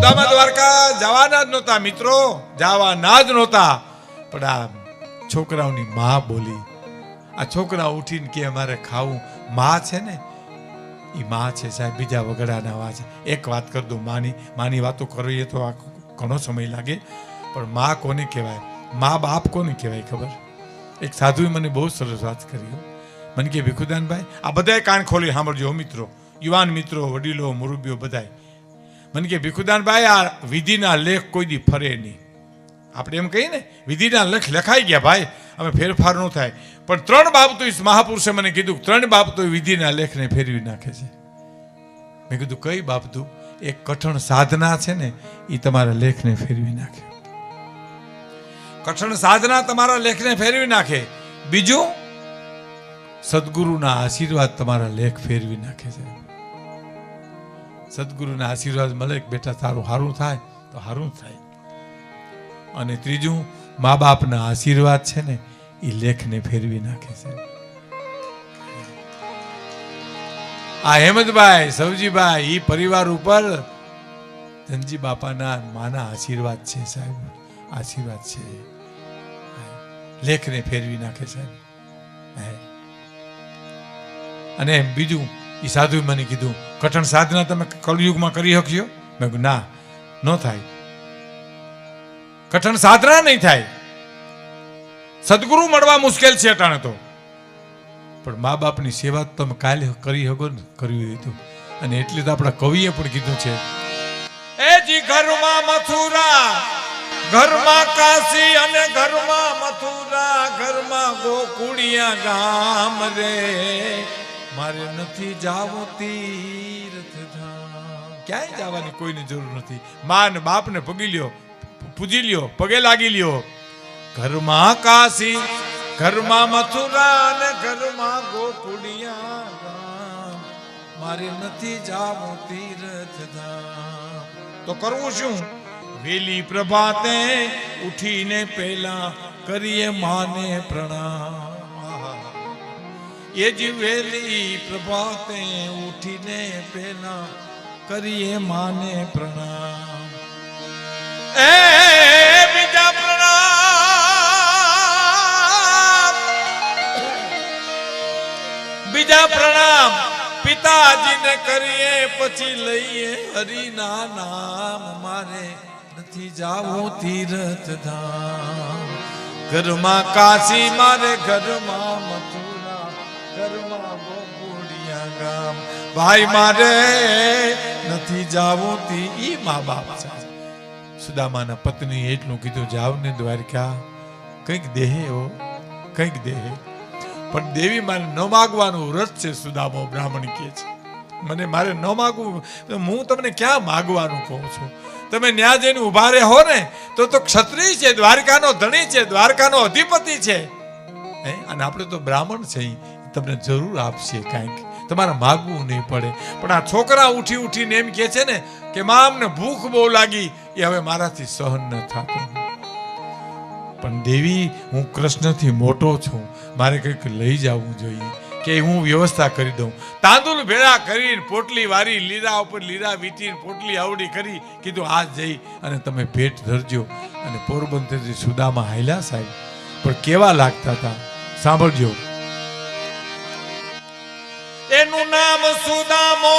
સુદામા દ્વારકા જવાના જ નહોતા મિત્રો, જવાના જ નહોતા. પણ આ છોકરાઓની માં બોલી. આ છોકરા ઉઠીને કે અમારે ખાવું. માં છે ને એ માં છે સાહેબ, બીજા વગડાના વા છે. એક વાત કરી દઉં, માની વાતો કરવી તો આ ઘણો સમય લાગે. પણ માં કોને કહેવાય, મા બાપ કોને કહેવાય ખબર? એક સાધુએ મને બહુ સરસ વાત કરી. મને કે ભીખુદાનભાઈ, આ બધાએ કાન ખોલી સાંભળજો મિત્રો, યુવાન મિત્રો, વડીલો, મુરબ્બીઓ બધાય. મને કે ભીખુદાનભાઈ, આ વિધિના લેખ કોઈ દી ફરે નહીં. આપણે એમ કહીએ ને વિધિના લેખ લખાઈ ગયા ભાઈ, હવે ફેરફાર ન થાય. પણ 3 બાબતો મહાપુરુષે મને કીધું, 3 બાબતો વિધિના લેખને ફેરવી નાખે છે. મેં કીધું કઈ બાબતું? એક કઠણ સાધના છે ને એ તમારા લેખને ફેરવી નાખે. કઠણ સાધના તમારા લેખને ફેરવી નાખે. બીજું, સદગુરુના આશીર્વાદ તમારા લેખ ફેરવી નાખે છે. સદગુરુના આશીર્વાદ મળે કે બેટા તારું સારું થાય તો સારું થાય. અને ત્રીજું, મા બાપના આશીર્વાદ છે ને એ લેખને ફેરવી નાખે છે. આ હેમંતભાઈ, સવજીભાઈ, એ પરિવાર ઉપર ધનજી બાપાના માના આશીર્વાદ છે સાહેબ, આશીર્વાદ છે. લેખને ફેરવી નાખે સાહેબ. અને બીજું, એ સાધુએ મને કીધું, કઠણ સાધના તમે કલયુગમાં કરી શકશો? મેં કીધું ના, ન થાય. કઠણ સાધના નહીં થાય. સદગુરુ મળવા મુશ્કેલ છે અટાણે તો, પણ મા બાપની સેવા તમે કાલે કરી શકો ને, કર્યું હતું. અને એટલે તો આપણા કવિએ પણ કીધું છે, એ જી ઘરમાં મથુરા, ઘરમાં કાશી અને ઘરમાં મથુરા, ઘરમાં ગોકુળિયા ગામ રે, મારે નથી જાવું તીર્થધામ. ક્યાંય જવાની કોઈની જરૂર નથી. મા ને બાપ ને પગી લ્યો, પૂજી લ્યો, પગે લાગી લ્યો. ઘરમાં કાશી, ઘરમાં મથુરા અને ઘરમાં ગોકુળિયા ગામ, મારે નથી જાવું તીર્થધામ. તો કરવું શું? વેલી પ્રભાતે ઉઠીને પહેલા કરીએ માને પ્રણામ. એ જ વેલી પ્રભાતે ઉઠીને પહેલા કરીએ માને પ્રણામ. એ બીજા પ્રણામ, બીજા પ્રણામ પિતાજીને કરીએ, પછી લઈએ હરિના નામ, મારે નથી જાવું તીર્થધામ. ઘરમાં કાશી મારે, ઘરમાં મથુરા, ઘરમાં ગોકુળિયા ગામ, ભાઈ મારે નથી જાવું ઈ મા બાપ છે. સુદામાના પત્ની એટલું કીધું, જાવ ને દ્વારકા, કંઈક દેહે હો, કંઈક દેહે. પણ દેવી મારે ન માગવાનું વ્રત છે. સુદામો બ્રાહ્મણ કહે છે, મને મારે ન માગવું, હું તમને ક્યાં માગવાનું કહું છું? તમે ન્યા જઈને ઉભા રહો ને તો ક્ષત્રિય છે, દ્વારકાનો ધણી છે, દ્વારકાનો અધિપતિ છે. અને આપણે તો બ્રાહ્મણ છે, તમને જરૂર આપશે કાંઈક, તમારે માગવું નહીં પડે. પણ આ છોકરા ઉઠી ઉઠીને એમ કહે છે ને કે માં અમને ભૂખ બહુ લાગી, એ હવે મારાથી સહન ન થતું. પણ દેવી, હું કૃષ્ણથી મોટો છું, મારે કંઈક લઈ જવું જોઈએ, કે હું વ્યવસ્થા કરી દઉં. તાંદુલ ભેળા કરીને પોટલી વારી, લીરા ઉપર લીરા વીટીને પોટલી આવડી કરી, કીધું આ જઈ અને તમે ભેટ ધરજો. અને પોરબંદરથી સુદામા હાલ્યા સાહેબ, પણ કેવા લાગતા હતા સાંભળજો. એનું નામ સુદામો,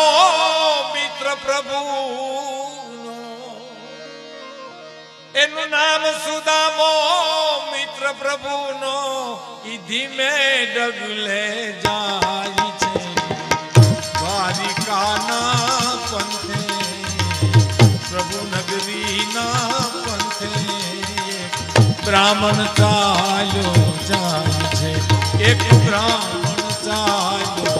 મિત્ર પ્રભુ, એનું નામ સુદામો, મિત્ર પ્રભુનો, ઈ ધીમે ડગલે જાય છે દ્વારિકાના પંથે, પ્રભુ નગરીના પંથે. બ્રાહ્મણ ચાલ્યો જાય છે, એક બ્રાહ્મણ ચાલ્યો.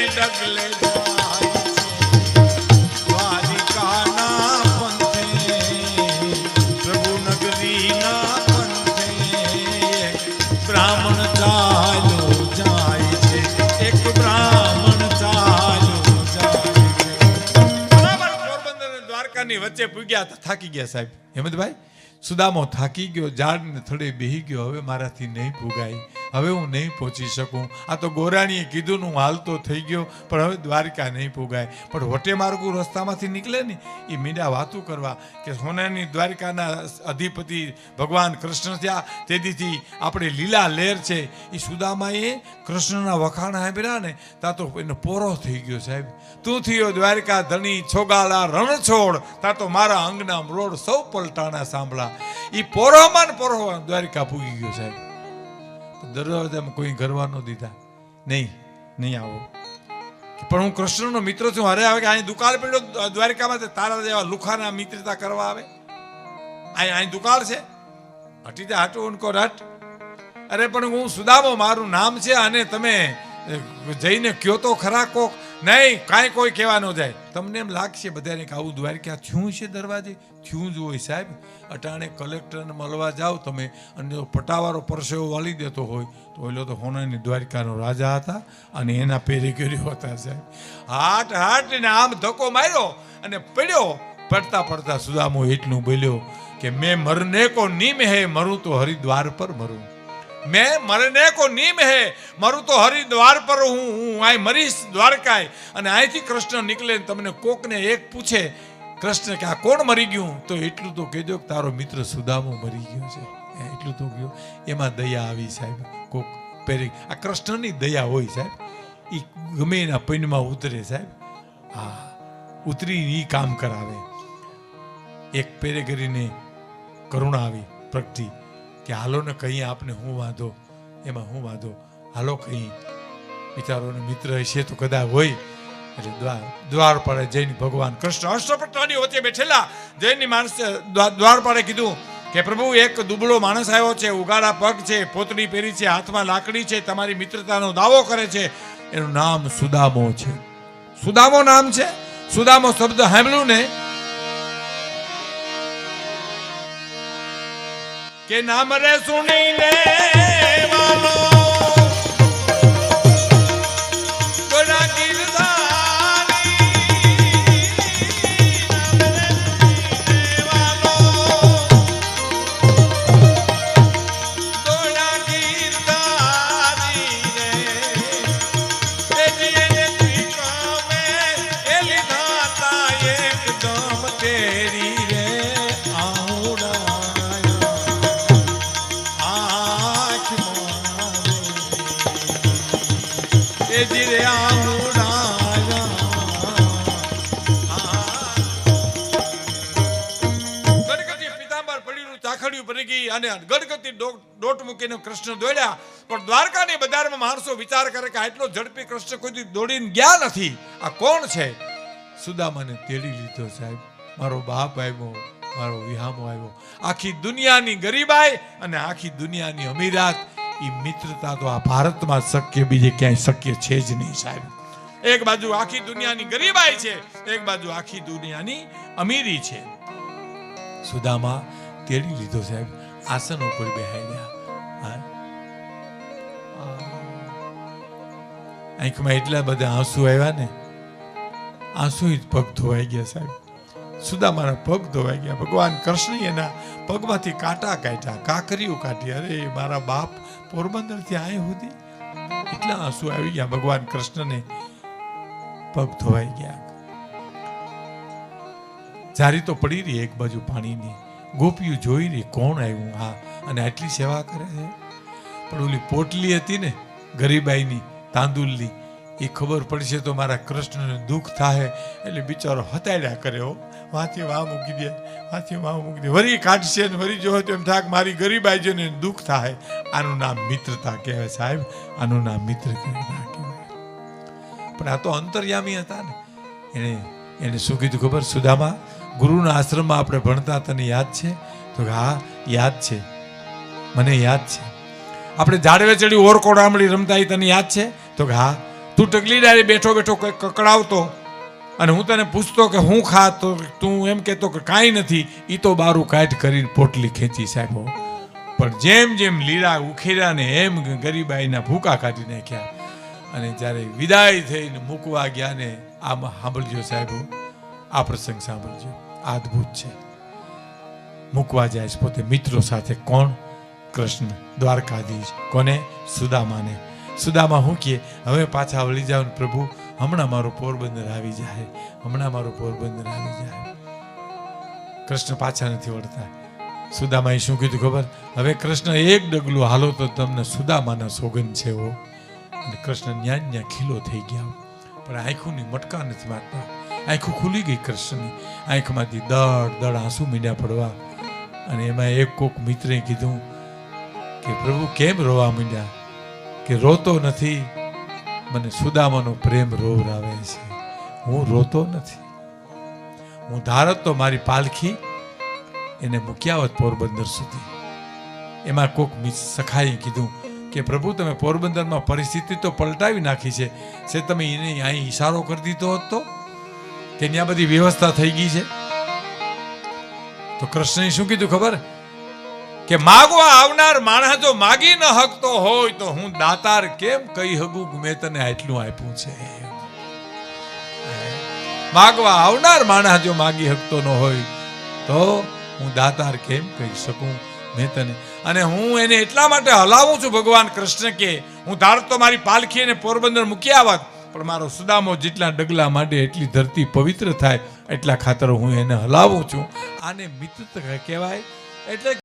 ડગલે જાય છે દ્વારિકાના પંથે પ્રભુ નગરીના પંથે બ્રાહ્મણ ચાલ્યો જાય છે એક બ્રાહ્મણ ચાલ્યો જાય છે બરાબર પોરબંદર અને દ્વારકાની વચ્ચે પૂગ્યા તો થાકી ગયા સાહેબ હેમંતભાઈ સુદામો થાકી ગયો ઝાડને થડે બેહી ગયો હવે મારાથી નહીં ભૂગાય હવે હું નહીં પહોંચી શકું આ તો ગોરાણીએ કીધું હું હાલતો થઈ ગયો પણ હવે દ્વારિકા નહીં ભૂગાય પણ વટે માર્ગું રસ્તામાંથી નીકળે ને એ મીંડા વાતું કરવા કે સોનાની દ્વારિકાના અધિપતિ ભગવાન કૃષ્ણ થયા તેદીથી આપણે લીલા લહેર છે એ સુદામાએ કૃષ્ણના વખાણ સાંભળ્યા ને ત્યાં તો એનો પોરો થઈ ગયો સાહેબ તું થયો દ્વારિકા ધણી છોગાલા રણછોડ ત્યાં તો મારા અંગના મરોડ સૌ પલટાણા સાંભળા એ પોરોમાં ને પોરો દ્વારિકા પૂગી ગયો સાહેબ દરવાજામાં કોઈ ઘરવા ન દીધા નહીં આવો પણ હું કૃષ્ણનો મિત્ર છું અરે આવે કે અહીં દુકાળ પડ્યો દ્વારિકામાં તારા જેવા લુખાના મિત્રતા કરવા આવે અહીં દુકાળ છે હટી જા હટો ઉનકો હટ અરે પણ હું સુદામો મારું નામ છે અને તમે જઈને કયો તો ખરા કોક નહીં કાંઈ કોઈ કહેવા ન જાય તમને એમ લાગશે બધાને કે આવું દ્વારિકા થયું છે દરવાજે થયું જ હોય સાહેબ અટાણે કલેક્ટરને મળવા જાઓ તમે અને પટાવાળો પરસેવો વાળી દેતો હોય તો ઓલો તો હોનાની દ્વારિકાનો રાજા હતા અને એના પેરે કર્યો હતા સાહેબ હાટ ને આમ ધક્કો માર્યો અને પડ્યો પડતા સુદામો એટલું બોલ્યો કે મેં મરને કો નિમ હે મરું તો હરિદ્વાર પર મરું मैं मरने को नीम है मरू तो हरिद्वार पर હું અહીં મરીશ દ્વારકાય અને અહીંથી કૃષ્ણ નીકળે તમને કોકને એક પૂછે કૃષ્ણ કે આ કોણ મરી ગયું તો એટલું તો કહેજો કે તારો મિત્ર સુદામો મરી ગયો છે એટલું તો કહ્યું એમાં દયા આવી સાહેબ કોક પેરી આ કૃષ્ણની દયા હોય સાહેબ એ ગમે એના પૈનમાં ઉતરે સાહેબ હા ઉતરી એ કામ કરાવે એક પેરે કરીને કરુણા આવી પ્રગટી કે હાલો ને કહીએ આપને હું વાંધો એમાં હું વાંધો હાલો કहीं બિચારોને મિત્ર હશે તો કદાચ હોય એટલે દ્વારપાળે જઈને ભગવાન કૃષ્ણ અષ્ટપટરાની વચ્ચે બેઠેલા જૈનની માણસે દ્વારપાળે કીધું કે પ્રભુ એક દુબળો માણસ આવ્યો છે ઉગાડા પગ છે પોતડી પહેરી છે હાથમાં લાકડી છે તમારી મિત્રતાનો દાવો કરે છે એનું નામ સુદામો છે સુદામો નામ છે સુદામો શબ્દ સાંભળ્યું ને કે નામ રે સુણીને વાલો ગોરા ગિરધારી વાલો ગોરા ગિરધારી રે એજીને ત્રિકમે એલી ધાતા એકદમ તેરી રે આઉડા ગડગતી ડોટ મૂકીને કૃષ્ણ દોડ્યા પણ દ્વારકાની બજારમાં માણસો વિચાર કરે કે આટલો ઝડપી કૃષ્ણ કોઈ દોડીને ગયા નથી આ કોણ છે સુદામાને તેડી લીધો સાહેબ મારો બાપ આવ્યો મારો વિહામો આવ્યો આખી દુનિયાની ગરીબાઈ અને આખી દુનિયાની અમીરાત એ મિત્રતા તો આ ભારતમાં શક્ય બીજે ક્યાંય શક્ય છે જ નહીં સાહેબ એક બાજુ આખી દુનિયાની ગરીબાઈ છે એક બાજુ આખી દુનિયાની અમીરી છે સુદામા તેડી લીધો સાહેબ આસન ઉપર બેહાડ્યા આંખમાં એટલા બધા આંસુ આવ્યા ને આંસુ જ પગ ધોવાઈ ગયા સાહેબ સુદામાના પગ ધોવાઈ ગયા ભગવાન કૃષ્ણ એના પગમાંથી કાંટા કાઢ્યા કાકરીઓ કાઢી અરે મારા બાપ પોરબંદર થી આય સુધી એટલા આંસુ આવી ગયા ભગવાન કૃષ્ણને પગ ધોવાઈ ગયા જારી તો પડી રહી એક બાજુ પાણીની ગોપીઓ જોઈ રહી કોણ આવ્યું હા અને આટલી સેવા કરે છે પણ ઓલી પોટલી હતી ને ગરીબાઈની તાંદુલની એ ખબર પડશે તો મારા કૃષ્ણને દુઃખ થાય એટલે બિચારો હતાડ્યા કરે હો વાંચી વાહ મૂકી દે વાંચી વાહ મૂકી દે વરી કાઢશે ને વરી જો તો એમ થાક મારી ગરીબાઈ જોઈને દુઃખ થાય આનું નામ મિત્રતા કહેવાય સાહેબ આનું નામ મિત્ર કહેવાય પણ આ તો અંતર્યામી હતા ને એને શું કીધું ખબર સુદામા ગુરુના આશ્રમમાં આપણે ભણતા તને યાદ છે તો હા યાદ છે મને યાદ છે આપણે ઝાડવે ચડી ઓરકોડ આંબળી રમતા એ તને યાદ છે તો હા તું ટકલી ડાળી બેઠો બેઠો કંઈક કકડાવતો અને હું તને પૂછતો કે હું ખા તો તું એમ કહેતો કે કાંઈ નથી, એ તો બારું કાઢ કરીને પોટલી ખેંચી સાહેબો. પણ જેમ જેમ લીલા ઉખેર્યા ને એમ ગરીબાઈના ભૂકા કાઢી નાખ્યા. અને જ્યારે વિદાય થઈને મૂકવા ગયા ને, આમાં સાંભળજો સાહેબો, આ પ્રસંગ સાંભળજો, આ અદ્ભુત છે. મૂકવા જાય છે પોતે મિત્રો સાથે. કોણ? કૃષ્ણ દ્વારકાધીશ. કોને? સુદામાને. સુદામા હું કહે, હવે પાછા વળી જાવ ને પ્રભુ, હમણાં મારું પોરબંદર આવી જાય, હમણાં મારું પોરબંદર આવી જાય. કૃષ્ણ પાછા નથી વળતા. સુદામાએ શું કીધું ખબર? હવે કૃષ્ણ એક ડગલું હાલો તો તમને સુદામાના સોગંદ છે હો. અને કૃષ્ણ ન્યા ન્યા ખીલો થઈ ગયા, પણ આંખોની મટકા નથી મારતા. આંખો ખુલી ગઈ કૃષ્ણની, આંખમાંથી દડ દડ આંસુ મીંડ્યા પડવા. અને એમાં એક કોક મિત્રે કીધું કે પ્રભુ કેમ રોવા માંડ્યા? કે રોતો નથી, મને સુદામાનો પ્રેમ રોવરાવે છે. હું રોતો નથી. હું ધારત તો મારી પાલખી એને મૂક્યા હોત પોરબંદર સુધી. એમાં કોક સખાએ કીધું કે પ્રભુ તમે પોરબંદરમાં પરિસ્થિતિ તો પલટાવી નાખી છે તમે એને અહીં ઈશારો કરી દીધો હોત તો, કે ત્યાં બધી વ્યવસ્થા થઈ ગઈ છે. તો કૃષ્ણએ શું કીધું ખબર? કે માગવા આવનાર માણસ જો માગી ન હકતો હોય તો હું દાતાર કેમ કહી હગું મેં તને આટલું આપ્યું છે. માગવા આવનાર માણસ જો માગી હકતો ન હોય તો હું દાતાર કેમ કહી શકું મેં તને. અને હું એને એટલા માટે હલાવું છું, ભગવાન કૃષ્ણ કે હું ધારત તો મારી પાલખી એને પોરબંદર મૂકી આવત, પણ મારો સુદામો જેટલા ડગલા માંડે એટલી ધરતી પવિત્ર થાય એટલા ખાતર હું એને હલાવું છું. આને મિત્ર કહેવાય. એટલે